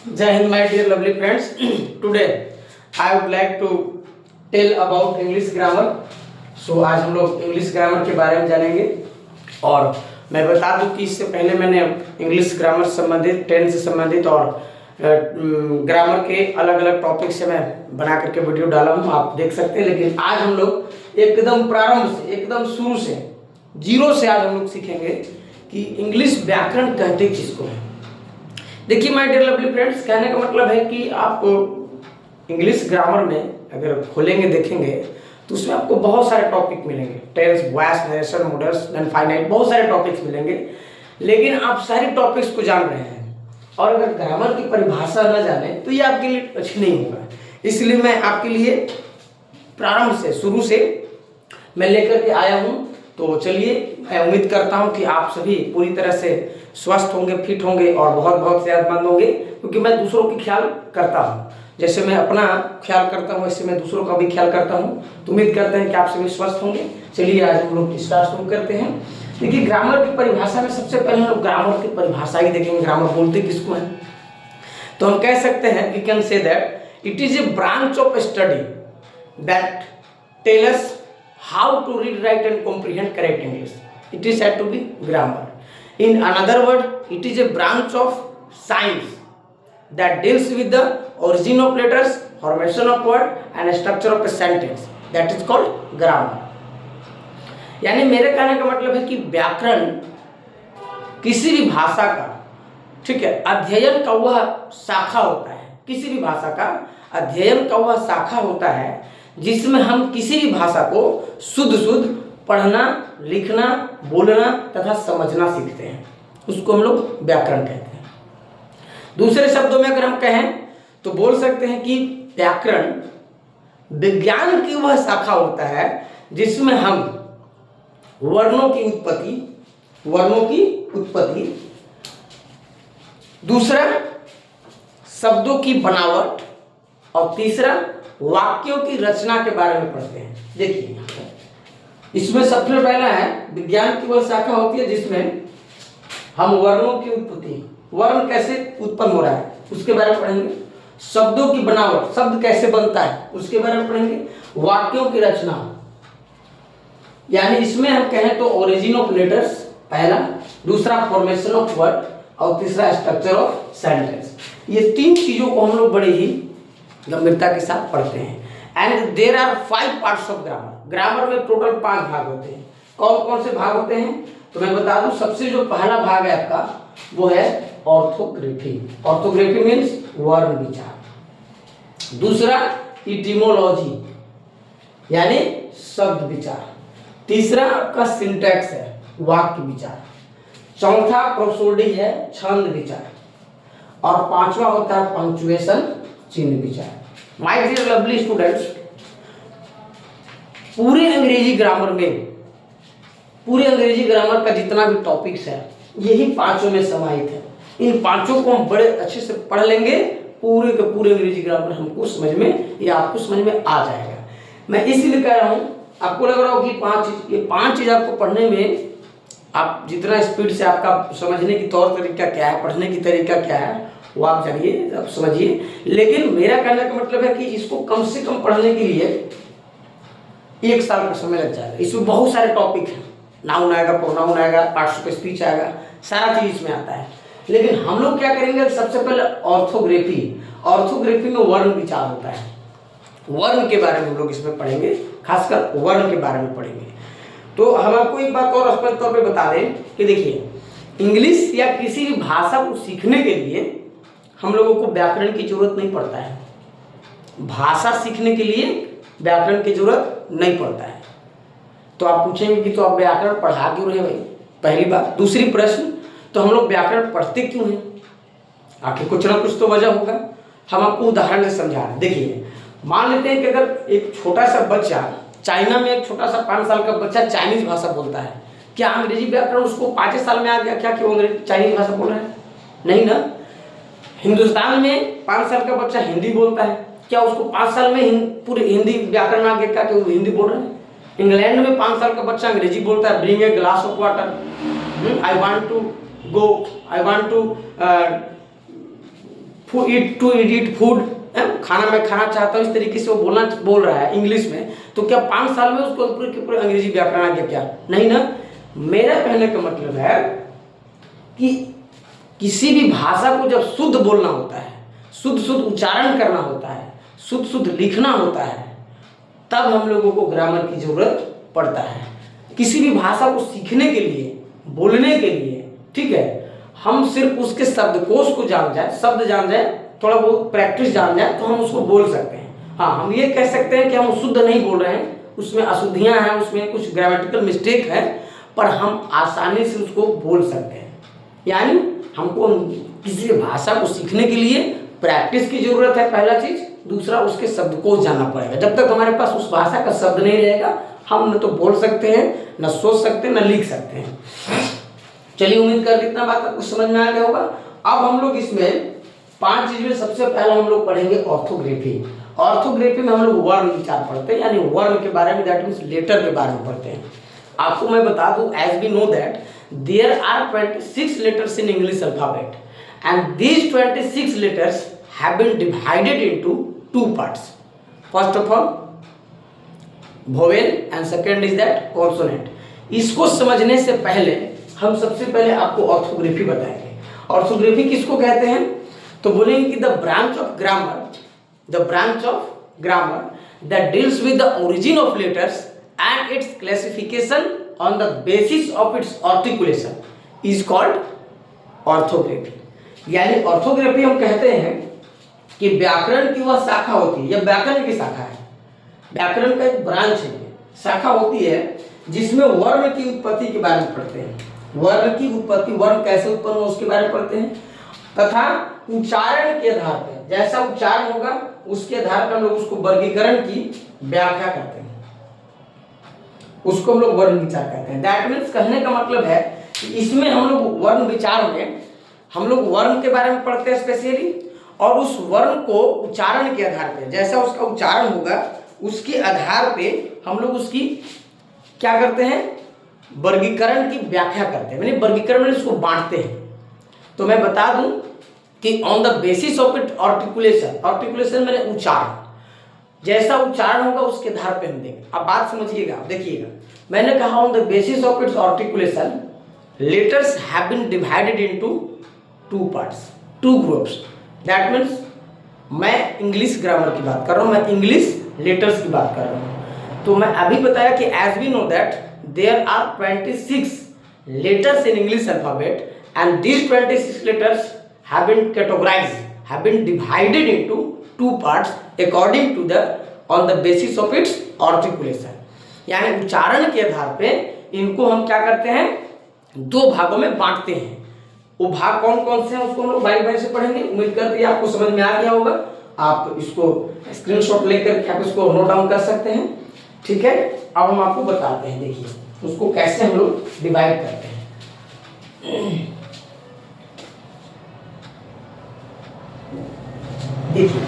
Jai Hind, my dear lovely friends. Today I would like to tell about English grammar. So आज हम लोग English grammar के बारे में जानेंगे और मैं बता दूं कि इससे पहले मैंने इंग्लिश ग्रामर से संबंधित, टेंस से संबंधित और ग्रामर के अलग अलग टॉपिक से मैं बना करके वीडियो डाला हूं, आप देख सकते हैं। लेकिन आज हम लोग एकदम प्रारंभ से, एकदम शुरू से, जीरो से आज हम लोग सीखेंगे कि इंग्लिश व्याकरण कहते किसको है। देखिए माय डियर लवली फ्रेंड्स, कहने का मतलब है कि आप इंग्लिश ग्रामर में अगर खोलेंगे, देखेंगे तो उसमें आपको बहुत सारे टॉपिक मिलेंगे, tense, voice, narration, modals, then finite, बहुत सारे टॉपिक्स मिलेंगे। लेकिन आप सारे टॉपिक्स को जान रहे हैं और अगर ग्रामर की परिभाषा न जाने तो ये आपके लिए अच्छी नहीं होगा। इसलिए मैं आपके लिए प्रारंभ से, शुरू से मैं लेकर के आया हूँ। तो चलिए, मैं उम्मीद करता हूँ कि आप सभी पूरी तरह से स्वस्थ होंगे, फिट होंगे और बहुत बहुत सेहतमंद होंगे, क्योंकि मैं दूसरों की ख्याल करता हूँ। जैसे मैं अपना ख्याल करता हूँ वैसे मैं दूसरों का भी ख्याल करता हूँ। तो उम्मीद करते हैं कि आप सभी स्वस्थ होंगे। चलिए आज हम लोग स्टार्ट शुरू करते हैं। देखिए, ग्रामर की परिभाषा में सबसे पहले हम लोग ग्रामर की परिभाषा ही देखेंगे, ग्रामर बोलते किसको है। तो हम कह सकते हैं, we can say that it is a branch of study that tell us how to read, write and comprehend correct English. It is said to be grammar. In another word, it is a branch of science that deals with the origin of letters, formation of word and structure of a sentence. That is called grammar. यानी मेरे कहने का मतलब है कि व्याकरण किसी भी भाषा का, ठीक है, अध्ययन का वह शाखा होता है। किसी भी भाषा का अध्ययन का वह शाखा होता है जिसमें हम किसी भी भाषा को शुद्ध पढ़ना, लिखना, बोलना तथा समझना सीखते हैं। उसको हम लोग व्याकरण कहते हैं। दूसरे शब्दों में अगर हम कहें तो बोल सकते हैं कि व्याकरण विज्ञान की वह शाखा होता है जिसमें हम वर्णों की उत्पत्ति, दूसरा शब्दों की बनावट और तीसरा वाक्यों की रचना के बारे में पढ़ते हैं। देखिए, इसमें सबसे पहला है विज्ञान की वह शाखा होती है जिसमें हम वर्णों की उत्पत्ति, वर्ण कैसे उत्पन्न हो रहा है उसके बारे में पढ़ेंगे। शब्दों की बनावट, शब्द कैसे बनता है उसके बारे में पढ़ेंगे। वाक्यों की रचना, यानी इसमें हम कहें तो ओरिजिन ऑफ लेटर्स पहला, दूसरा फॉर्मेशन ऑफ वर्ड और तीसरा स्ट्रक्चर ऑफ सेंटेंस। ये तीन चीजों को हम लोग बड़े ही गंभीरता के साथ पढ़ते हैं। And there are 5 parts of grammar. Grammar में टोटल 5 भाग होते हैं। कौन कौन से भाग होते हैं तो मैं बता दूं। सबसे जो पहला भाग है आपका वो है ऑर्थोग्राफी। ऑर्थोग्राफी मीन्स वर्ण विचार। दूसरा इटिमोलॉजी यानी शब्द विचार। तीसरा आपका सिंटैक्स है, वाक्य विचार। चौथा प्रोसोडी है, छंद विचार। और पांचवा होता है पंक्चुएशन, चिन्ह विचार। माय डियर लवली स्टूडेंट्स, पूरे अंग्रेजी ग्रामर का जितना भी टॉपिक्स है यही पांचों में समाहित है। इन पांचों को हम बड़े अच्छे से पढ़ लेंगे, पूरे के पूरे अंग्रेजी ग्रामर हमको समझ में या आपको समझ में आ जाएगा। मैं इसलिए कह रहा हूँ, आपको लग रहा हो कि ये पांच चीज आपको पढ़ने में आप जितना स्पीड से आपका समझने की तौर तरीका क्या है, पढ़ने की तरीका क्या है वो आप जानिए, आप समझिए। लेकिन मेरा कहने का मतलब है कि इसको कम से कम पढ़ने के लिए 1 साल का समय लग जाएगा। इसमें बहुत सारे टॉपिक हैं, नाउन आएगा, प्रोनाउन आएगा, पार्ट्स ऑफ स्पीच आएगा, सारा चीज इसमें आता है। लेकिन हम लोग क्या करेंगे, सबसे पहले ऑर्थोग्राफी में वर्ण विचार होता है। वर्ण के बारे में हम लोग इसमें पढ़ेंगे, खासकर वर्ण के बारे में पढ़ेंगे। तो हम आपको एक बात और स्पष्ट तौर पर बता दें कि देखिए, इंग्लिश या किसी भी भाषा को सीखने के लिए हम लोगों को व्याकरण की जरूरत नहीं पड़ता है। भाषा सीखने के लिए व्याकरण की जरूरत नहीं पड़ता है। तो आप पूछेंगे कि तो आप व्याकरण पढ़ा क्यों रहे भाई, पहली बात। दूसरी प्रश्न, तो हम लोग व्याकरण पढ़ते क्यों हैं, आखिर कुछ ना कुछ तो वजह होगा। हम आपको उदाहरण से समझा रहे हैं। देखिए, मान लेते हैं कि अगर एक छोटा सा बच्चा, चाइना में एक छोटा सा 5 साल का बच्चा चाइनीज भाषा बोलता है, क्या अंग्रेजी व्याकरण उसको 5 साल में आ गया क्या कि वो चाइनीज भाषा बोल रहा है? नहीं ना। हिंदुस्तान में 5 साल का बच्चा हिंदी बोलता है, क्या उसको 5 साल में पूरे हिंदी व्याकरण आ गया क्या कि वो हिंदी बोल रहे हैं? इंग्लैंड में 5 साल का बच्चा अंग्रेजी बोलता है, bring a glass of water, I want to go, I want to to eat food, खाना मैं खाना चाहता हूँ, इस तरीके से वो बोल रहा है इंग्लिश में, तो क्या 5 साल में उसको पूरे के पूरे अंग्रेजी व्याकरण आ गया क्या? नहीं ना। मेरा कहने का मतलब है कि किसी भी भाषा को जब शुद्ध बोलना होता है, शुद्ध शुद्ध उच्चारण करना होता है, शुद्ध शुद्ध लिखना होता है, तब हम लोगों को ग्रामर की जरूरत पड़ता है। किसी भी भाषा को सीखने के लिए, बोलने के लिए, ठीक है, हम सिर्फ उसके शब्दकोश को जान जाए, शब्द जान जाए, थोड़ा बहुत प्रैक्टिस जान जाए, तो हम उसको बोल सकते हैं। हाँ, हम ये कह सकते हैं कि हम शुद्ध नहीं बोल रहे हैं, उसमें अशुद्धियाँ हैं, उसमें कुछ ग्रामेटिकल मिस्टेक है, पर हम आसानी से उसको बोल सकते हैं। यानी हमको किसी भाषा को सीखने के लिए प्रैक्टिस की जरूरत है, पहला चीज। दूसरा, उसके शब्दकोश जानना पड़ेगा। जब तक हमारे पास उस भाषा का शब्द नहीं रहेगा, हम न तो बोल सकते हैं, न सोच सकते हैं, न लिख सकते हैं। चलिए, उम्मीद कर इतना बात आपको समझ में आ गया होगा। अब हम लोग इसमें 5 चीज में सबसे पहले हम लोग पढ़ेंगे ऑर्थोग्राफी। ऑर्थोग्राफी में हम लोग वर्ण विचार पढ़ते हैं, यानी वर्ण के बारे में, दैट मीन्स लेटर के बारे में पढ़ते हैं। आपको मैं बता दूं, as we know that there are 26 letters in English alphabet and these 26 letters have been divided into 2 parts. First of all vowel and second is that consonant. इसको समझने से पहले हम सबसे पहले आपको ऑर्थोग्राफी बताएंगे। ऑर्थोग्राफी किसको कहते हैं? तो बोलेंगे कि the branch of grammar that deals with the origin of letters and its classification on the basis of its articulation is called orthography। यानी ऑर्थोग्राफी हम कहते हैं कि व्याकरण की वह शाखा होती है, यह व्याकरण की शाखा है, व्याकरण का एक ब्रांच है, शाखा होती है जिसमें वर्ण की उत्पत्ति के बारे में पढ़ते हैं। वर्ण की उत्पत्ति, वर्ण कैसे उत्पन्न हो उसके बारे में पढ़ते हैं, तथा उच्चारण के आधार पर, जैसा उच्चारण होगा उसके आधार पर हम लोग उसको वर्गीकरण की व्याख्या करते हैं, उसको हम लोग वर्ण विचार कहते हैं। दैट मीन्स कहने का मतलब है कि इसमें हम लोग वर्ण विचार में हम लोग वर्ण के बारे में पढ़ते हैं स्पेशली, और उस वर्ण को उच्चारण के आधार पे, जैसा उसका उच्चारण होगा उसके आधार पे हम लोग उसकी क्या करते हैं, वर्गीकरण की व्याख्या करते हैं, यानी वर्गीकरण में उसको बांटते हैं। तो मैं बता दूं कि on the basis of it articulation, articulation मैंने उच्चारण, जैसा उच्चारण होगा उसके आधार पे हम देंगे। अब बात समझिएगा, देखिएगा, मैंने कहा on the basis of its articulation letters have been divided into 2 parts, 2 groups. That means मैं इंग्लिश ग्रामर की बात कर रहा हूँ, मैं इंग्लिश लेटर्स की बात कर रहा हूँ। तो मैं अभी बताया कि as we know that there are 26 letters in English alphabet and these 26 letters have been categorized, have been divided into 2 parts according to the on the basis of its articulation। यानी उच्चारण के आधार पे इनको हम क्या करते हैं, 2 भागों में बांटते हैं। वो भाग कौन कौन से हैं उसको हम लोग बारी बारी से पढ़ेंगे। उम्मीद करते हैं आपको समझ में आ गया होगा। आप इसको स्क्रीनशॉट लेकर के आप इसको नोट डाउन कर सकते हैं, ठीक है। अब हम आपको बताते हैं, देखिए उसको कैसे हम लोग डिवाइड करते हैं। देखिए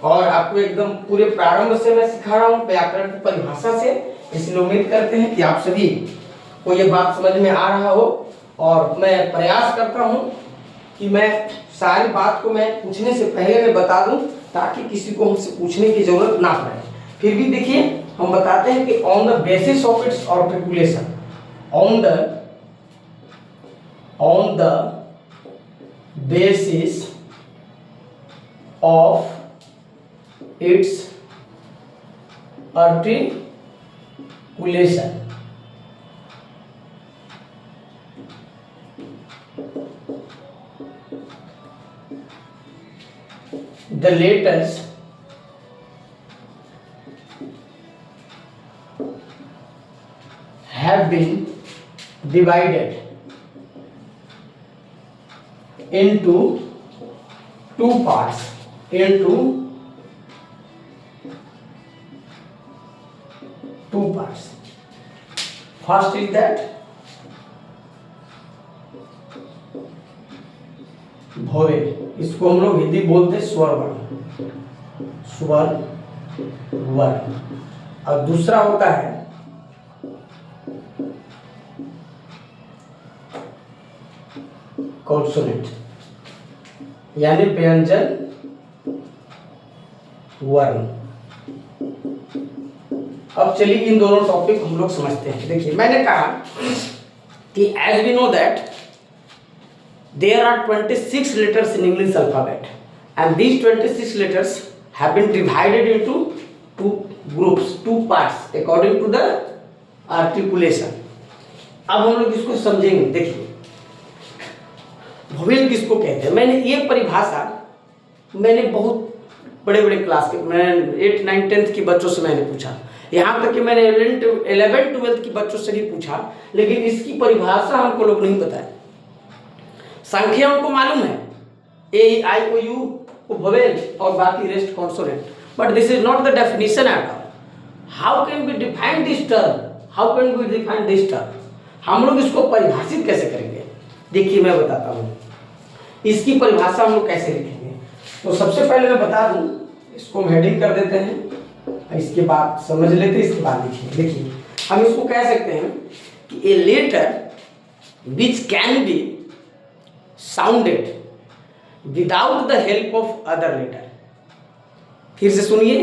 और आपको एकदम पूरे प्रारंभ से मैं सिखा रहा हूँ व्याकरण की परिभाषा से, इसलिए उम्मीद करते हैं कि आप सभी को ये बात समझ में आ रहा हो। और मैं प्रयास करता हूँ कि मैं सारी बात को मैं पूछने से पहले मैं बता दूं, ताकि किसी को हमसे पूछने की जरूरत ना पड़े। फिर भी देखिए हम बताते हैं कि on the basis of its articulation, on the basis of it's articulation, the letters have been divided into 2 parts, into 2 parts. First is that vowel, इसको हम लोग हिंदी बोलते हैं स्वर वर्ण, स्वर वर्ण। और दूसरा होता है कॉन्सोनेंट, यानी व्यंजन वर्ण। अब चलिए इन दोनों टॉपिक हम लोग समझते हैं। देखिए मैंने कहा कि as we know that there are 26 letters in English alphabet and these 26 letters have been divided into two groups, two parts according to the articulation. अब हम लोग इसको समझेंगे। देखिए वोवेल किसको कहते हैं। मैंने ये परिभाषा बहुत बड़े बड़े क्लास के, मैं 8, 9, 10 के बच्चों से मैंने पूछा, यहाँ तक कि मैंने 11, 12 के बच्चों से भी पूछा, लेकिन इसकी परिभाषा हमको लोग नहीं बताए। संख्या हमको मालूम है, ए आई ओ यू को वोवेल और बाकी rest consonant, but this is not the definition at all. How can be define this term, how can be define this term, हम लोग इसको परिभाषित कैसे करेंगे। देखिए मैं बताता हूँ इसकी परिभाषा हम लोग कैसे लिखेंगे। तो सबसे पहले मैं बता दूं, इसको हम हेडिंग कर देते हैं, इसके बाद समझ लेते हैं, इसके बाद लिखेंगे। देखिए हम इसको कह सकते हैं कि a letter which can be sounded without the help of other letter. फिर से सुनिए,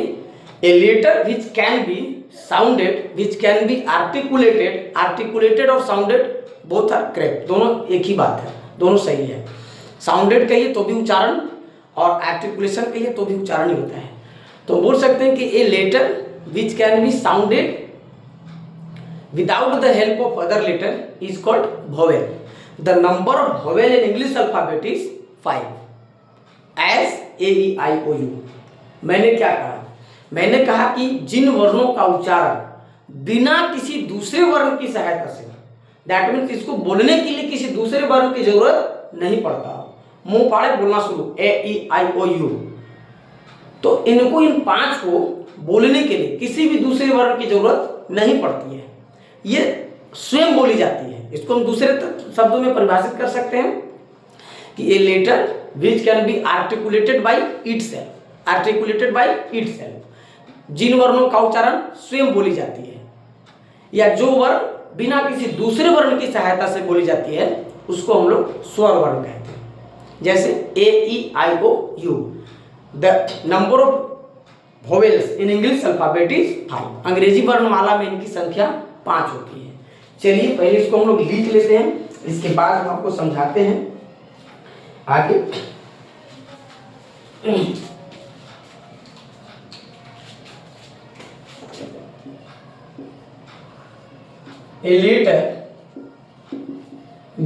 a letter which can be sounded, which can be articulated, articulated और साउंडेड बोथ आर करेक्ट, दोनों एक ही बात है, दोनों सही है। साउंडेड कहिए तो भी उच्चारण, और आर्टिकुलेशन कहिए तो भी उच्चारण ही होता है। तो बोल सकते हैं कि a letter which can be sounded without the help of other letter is called vowel. The number of vowel in English alphabet is 5 as A E I O U. मैंने क्या कहा, मैंने कहा कि जिन वर्णों का उच्चारण बिना किसी दूसरे वर्ण की सहायता से, दैट मीन्स इसको बोलने के लिए किसी दूसरे वर्ण की जरूरत नहीं पड़ता, मुंह फाड़े बोलना शुरू, ए ई आई ओ यू, तो इनको, इन 5 को बोलने के लिए किसी भी दूसरे वर्ण की जरूरत नहीं पड़ती है, ये स्वयं बोली जाती है। इसको हम दूसरे शब्दों में परिभाषित कर सकते हैं कि a letter which can be articulated by itself, articulated by itself, जिन वर्णों का उच्चारण स्वयं बोली जाती है, या जो वर्ण बिना किसी दूसरे वर्ण की सहायता से बोली जाती है उसको हम लोग स्वर वर्ण कहते हैं। जैसे A E I O U, the number of vowels in English alphabet is 5। अंग्रेजी वर्णमाला में इनकी संख्या 5 होती है। चलिए पहले इसको हम लोग लिख लेते हैं, इसके बाद हम आपको समझाते हैं आगे। A letter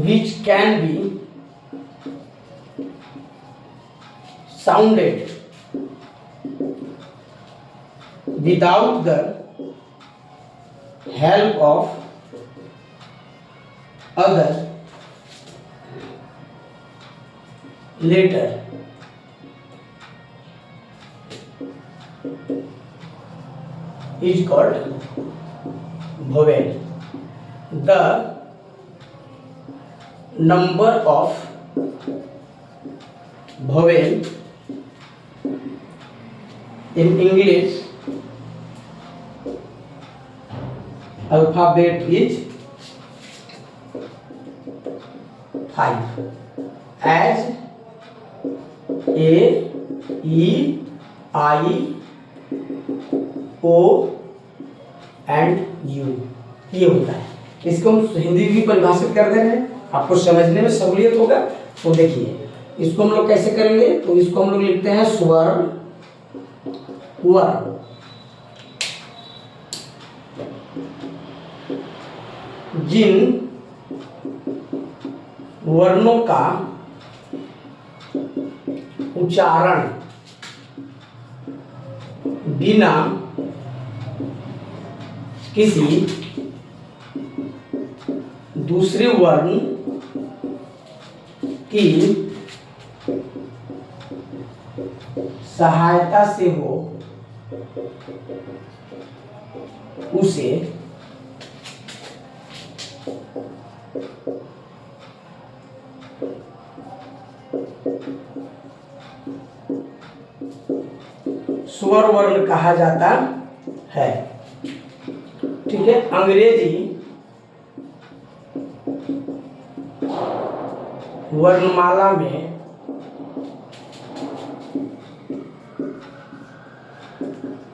which can be sounded without the help of other letter is called vowel. The number of vowel in English alphabet is 5 as A, E, I, O and U। ये होता है। इसको हम हिंदी भी परिभाषित कर दे रहे हैं, आपको समझने में सहूलियत होगा। तो देखिए इसको हम लोग कैसे करेंगे, तो इसको हम लोग लिखते हैं स्वर वर्ण। जिन वर्णों का उच्चारण बिना किसी दूसरे वर्ण की सहायता से हो उसे स्वर वर्ण कहा जाता है। ठीक है, अंग्रेजी वर्णमाला में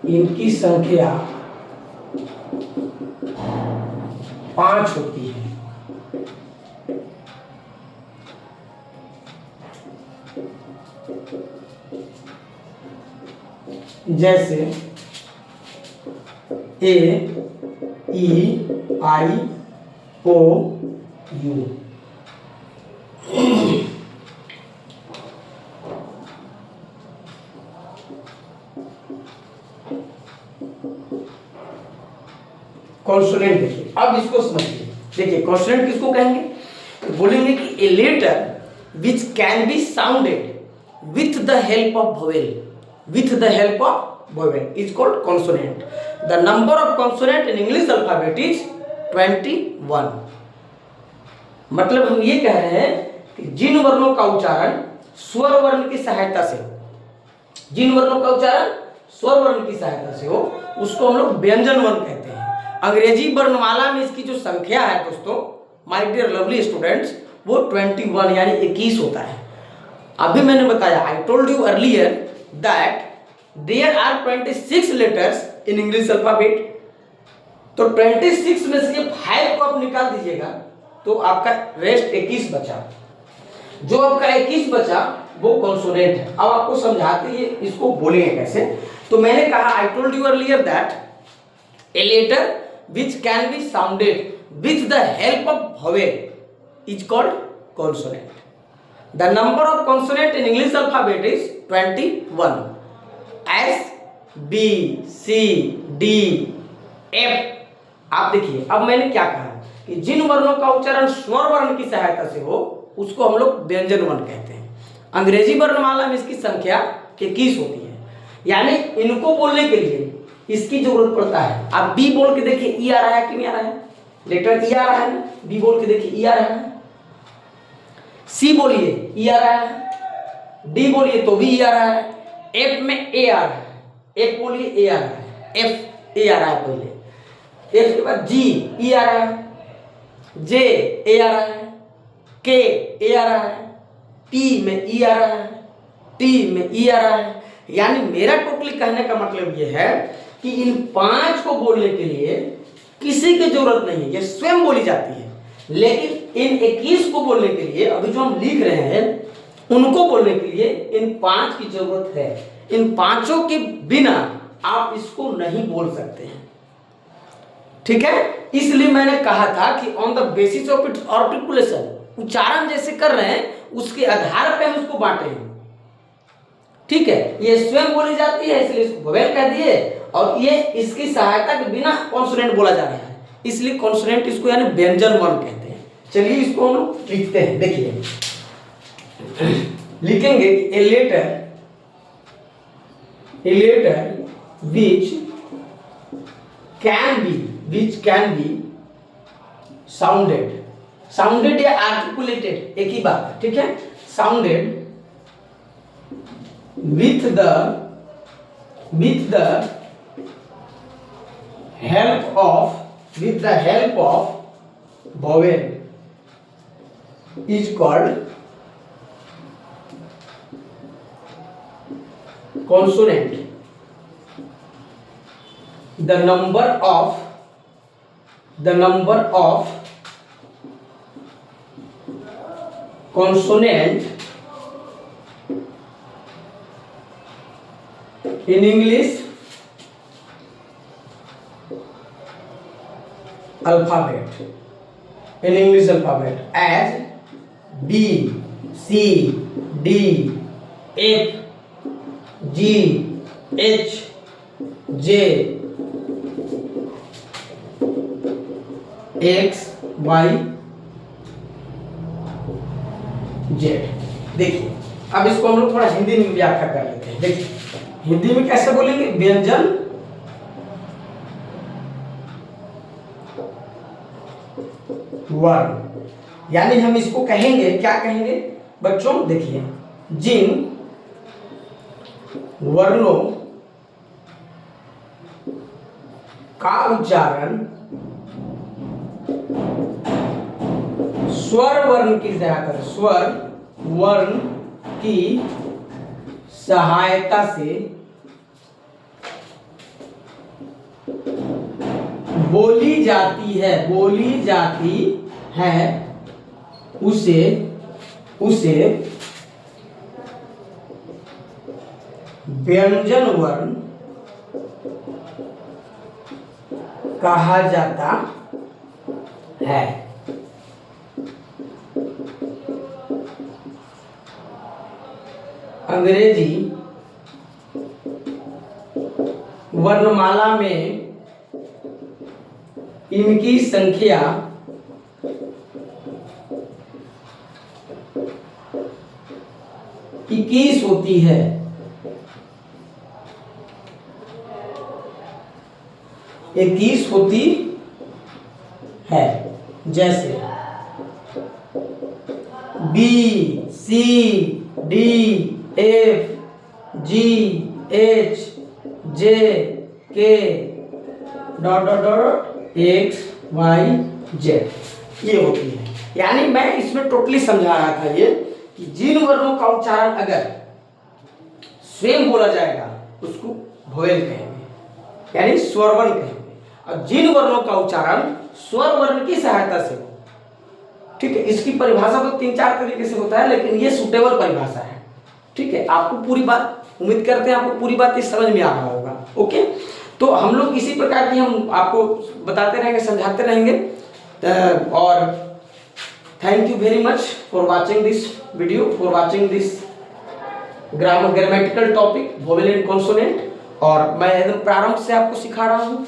इनकी संख्या 5 होती है। जैसे A, E, I, O, you. Consonant देखिए, अब इसको समझिए। देखिए कॉन्सोनेंट किसको कहेंगे? तो बोलेंगे कि a letter which can be sounded with the help of vowel, with the help of vowel is called consonant. The number of consonant in English alphabet is 21. मतलब हम ये कह रहे हैं कि जिन वर्णों का उच्चारण स्वर वर्ण की सहायता से, जिन वर्णों का उच्चारण स्वर वर्ण की सहायता से हो उसको हम लोग व्यंजन वर्ण कहते हैं। अंग्रेजी वर्णमाला में इसकी जो संख्या है दोस्तों, माय डियर लवली स्टूडेंट्स, वो 21 यानी 21 होता है। अभी मैंने बताया, आई told you earlier that there are 26 letters in English alphabet। तो 26 में से 5 को आप निकाल दीजिएगा तो आपका रेस्ट 21 बचा। जो आपका 21 बचा वो कॉन्सोनेंट है। अब आपको समझाते हैं इसको बोलेंगे कैसे। तो मैंने कहा I told you earlier that a letter which can be sounded with the help of vowel is called consonant. The number of consonant in English alphabet is 21. S, B, C, D, F। आप देखिए, अब मैंने क्या कहा कि जिन वर्णों का उच्चारण स्वर वर्ण की सहायता से हो उसको हम लोग व्यंजन वर्ण कहते हैं। अंग्रेजी वर्णमाला में इसकी संख्या 21 होती है, यानी इनको बोलने के लिए इसकी जरूरत पड़ता है। आप बी बोल के देखिए, ई आ रहा है कि नहीं आ रहा है? लेटर ई आ रहा है ना, बी बोल के देखिए ई आ रहा है। सी बोलिए ई आ रहा है, डी बोलिए तो भी ई आ रहा है, एफ में ए आ रहा है, एफ बोलिए ए आ रहा है, एफ ए आ रहा है पहले, एफ के बाद जी ई आ रहा है, जे ए आ रहा है, के ए आ रहा है, पी में ई आ रहा है, टी में ई आ रहा है। यानी मेरा टोटली कहने का मतलब ये है कि इन 5 को बोलने के लिए किसी की जरूरत नहीं है, ये स्वयं बोली जाती है। लेकिन इन 21 को बोलने के लिए अभी जो हम लिख रहे हैं उनको बोलने के लिए इन 5 की जरूरत है। इन 5 के बिना आप इसको नहीं बोल सकते हैं। ठीक है, इसलिए मैंने कहा था कि on the basis of its articulation, उच्चारण जैसे कर रहे हैं उसके आधार पर हम उसको बांटे हैं। ठीक है, ये स्वयं बोली जाती है इसलिए इसको वोवेल कह दिए, और ये इसकी सहायता के बिना कॉन्सोनेंट बोला जा रहा है इसलिए कॉन्सोनेंट इसको यानी व्यंजन वर्ण कहते हैं। चलिए इसको हम लोग लिखते हैं। देखिए लिखेंगे कि a letter which can be sounded या आर्टिकुलेटेड एक ही बात है। ठीक है, sounded with the help of vowel is called consonant. The number of consonant in English alphabet as B, C, D, F, G, H, J, X, Y, Z। देखिए अब इसको हम लोग थोड़ा हिंदी में व्याख्या कर लेते हैं। देखिए हिंदी में कैसे बोलेंगे, व्यंजन वर्ण, यानी हम इसको कहेंगे, क्या कहेंगे बच्चों? देखिए जिन वर्णों का उच्चारण स्वर वर्ण की सहायता से, स्वर वर्ण की सहायता से बोली जाती है उसे व्यंजन वर्ण कहा जाता है। अंग्रेजी वर्णमाला में इनकी संख्या 21 होती है। होती है, जैसे B, C, D, F, G, H, J, K, X, Y, Z ये होती है। यानी मैं इसमें टोटली समझा रहा था ये कि जिन वर्णों का उच्चारण अगर स्वयं बोला जाएगा उसको वोवेल कहेंगे, यानी स्वर वर्ण कहेंगे, और जिन वर्णों का उच्चारण स्वर वर्ण की सहायता से हो, ठीक है। इसकी परिभाषा तो 3-4 तरीके से होता है, लेकिन ये सुटेबल परिभाषा है, ठीक है। आपको पूरी बात, उम्मीद करते हैं आपको पूरी बात समझ में आ रहा होगा। ओके, तो हम लोग इसी प्रकार की हम आपको बताते रहेंगे, समझाते रहेंगे। और thank you very much for watching this video, for watching this grammatical topic vowel and consonant. और मैं एकदम प्रारंभ से आपको सिखा रहा हूँ,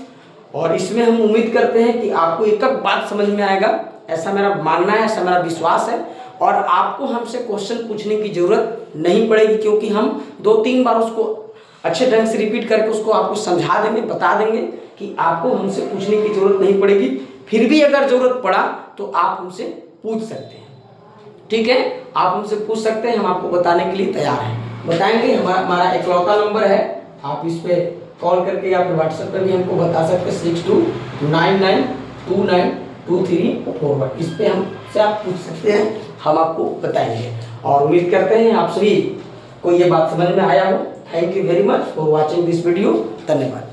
और इसमें हम उम्मीद करते हैं कि आपको एक एक बात समझ में आएगा, ऐसा मेरा मानना है, ऐसा मेरा विश्वास है। और आपको हमसे क्वेश्चन पूछने की जरूरत नहीं पड़ेगी, क्योंकि हम 2-3 बार उसको अच्छे ढंग से रिपीट करके उसको आपको समझा देंगे, बता देंगे कि आपको हमसे पूछने की जरूरत नहीं पड़ेगी। फिर भी अगर जरूरत पड़ा तो आप हमसे पूछ सकते हैं, ठीक है। आप हमसे पूछ सकते हैं, हम आपको बताने के लिए तैयार हैं, बताएंगे। हमारा एकलौता नंबर है, आप इस पे कॉल करके या फिर व्हाट्सएप पर भी हमको बता सकते हैं, 6299292341। इस पे हमसे आप पूछ सकते हैं, हम आपको बताएंगे। और उम्मीद करते हैं आप सभी को ये बात समझ में आया हो। Thank you very much for watching this video. धन्यवाद।